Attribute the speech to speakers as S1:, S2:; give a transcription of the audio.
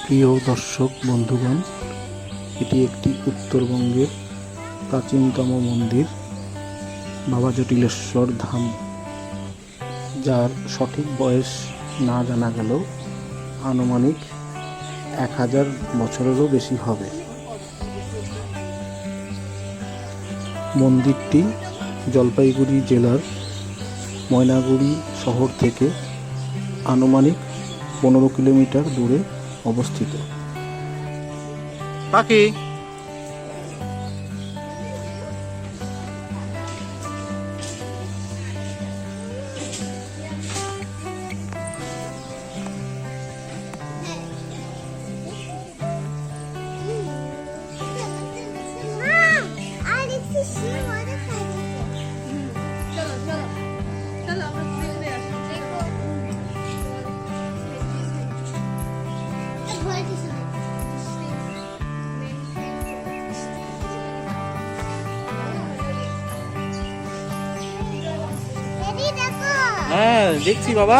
S1: প্রিয় দর্শক বন্ধুগণ, এটি একটি উত্তরবঙ্গের প্রাচীনতম মন্দির বাবা জটিলেশ্বর ধাম, যার সঠিক বয়স না জানা গেলেও আনুমানিক 1000 বছরেরও বেশি হবে। মন্দিরটি জলপাইগুড়ি জেলার ময়নাগুড়ি শহর থেকে আনুমানিক 15 কিলোমিটার দূরে অবস্থিত। পাখি হ্যাঁ দেখছি বাবা।